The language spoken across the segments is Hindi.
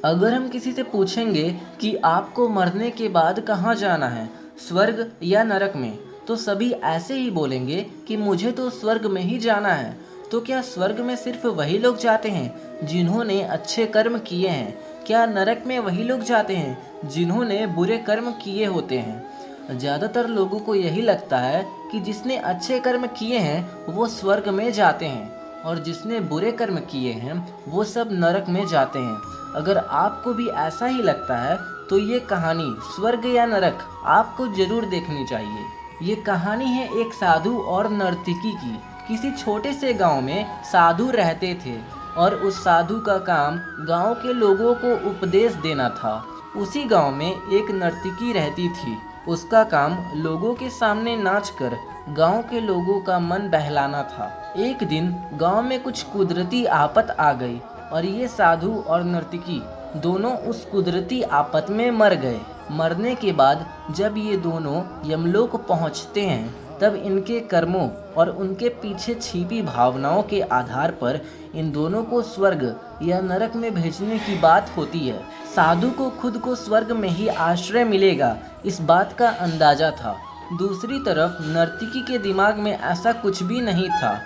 अगर हम किसी से पूछेंगे कि आपको मरने के बाद कहाँ जाना है, स्वर्ग या नरक में, तो सभी ऐसे ही बोलेंगे कि मुझे तो स्वर्ग में ही जाना है। तो क्या स्वर्ग में सिर्फ वही लोग जाते हैं जिन्होंने अच्छे कर्म किए हैं? क्या नरक में वही लोग जाते हैं जिन्होंने बुरे कर्म किए होते हैं? ज़्यादातर लोगों को यही लगता है कि जिसने अच्छे कर्म किए हैं वो स्वर्ग में जाते हैं और जिसने बुरे कर्म किए हैं वो सब नरक में जाते हैं। अगर आपको भी ऐसा ही लगता है तो ये कहानी स्वर्ग या नरक आपको जरूर देखनी चाहिए। ये कहानी है एक साधु और नर्तकी की। किसी छोटे से गांव में साधु रहते थे और उस साधु का काम गांव के लोगों को उपदेश देना था। उसी गांव में एक नर्तकी रहती थी। उसका काम लोगों के सामने नाचकर गांव के लोगों का मन बहलाना था। एक दिन गांव में कुछ कुदरती आफत आ गई और ये साधु और नर्तकी दोनों उस कुदरती आफत में मर गए। मरने के बाद जब ये दोनों यमलोक पहुंचते हैं तब इनके कर्मों और उनके पीछे छिपी भावनाओं के आधार पर इन दोनों को स्वर्ग या नरक में भेजने की बात होती है। साधु को खुद को स्वर्ग में ही आश्रय मिलेगा, इस बात का अंदाजा था। दूसरी तरफ नर्तकी के दिमाग में ऐसा कुछ भी नहीं था।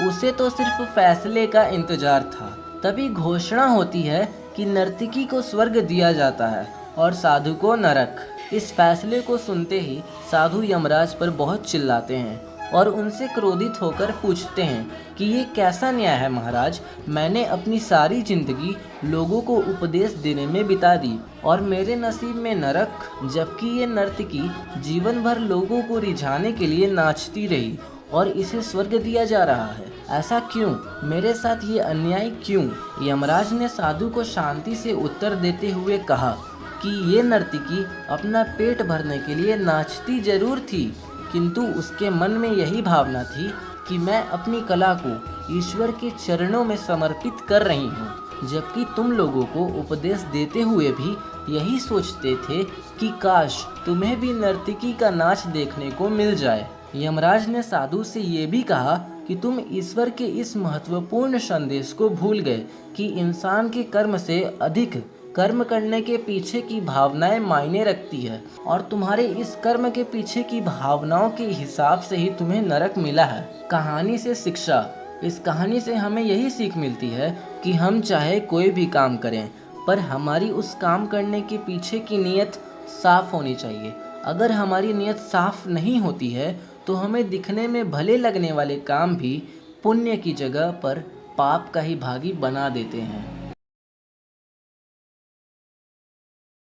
उसे तो सिर्फ फैसले का इंतजार था। तभी घोषणा होती है कि नर्तकी को स्वर्ग दिया जाता है और साधु को नरक। इस फैसले को सुनते ही साधु यमराज पर बहुत चिल्लाते हैं और उनसे क्रोधित होकर पूछते हैं कि ये कैसा न्याय है महाराज। मैंने अपनी सारी जिंदगी लोगों को उपदेश देने में बिता दी और मेरे नसीब में नरक, जबकि ये नर्तकी जीवन भर लोगों को रिझाने के लिए नाचती रही और इसे स्वर्ग दिया जा रहा है। ऐसा क्यों? मेरे साथ ये अन्याय क्यों? यमराज ने साधु को शांति से उत्तर देते हुए कहा कि ये नर्तकी अपना पेट भरने के लिए नाचती जरूर थी, किंतु उसके मन में यही भावना थी कि मैं अपनी कला को ईश्वर के चरणों में समर्पित कर रही हूँ। जबकि तुम लोगों को उपदेश देते हुए भी यही सोचते थे कि काश तुम्हें भी नर्तकी का नाच देखने को मिल जाए। यमराज ने साधु से ये भी कहा कि तुम ईश्वर के इस महत्वपूर्ण संदेश को भूल गए कि इंसान के कर्म से अधिक कर्म करने के पीछे की भावनाएं मायने रखती है और तुम्हारे इस कर्म के पीछे की भावनाओं के हिसाब से ही तुम्हें नरक मिला है। कहानी से शिक्षा। इस कहानी से हमें यही सीख मिलती है कि हम चाहे कोई भी काम करें पर हमारी उस काम करने के पीछे की नीयत साफ होनी चाहिए। अगर हमारी नीयत साफ नहीं होती है तो हमें दिखने में भले लगने वाले काम भी पुण्य की जगह पर पाप का ही भागी बना देते हैं।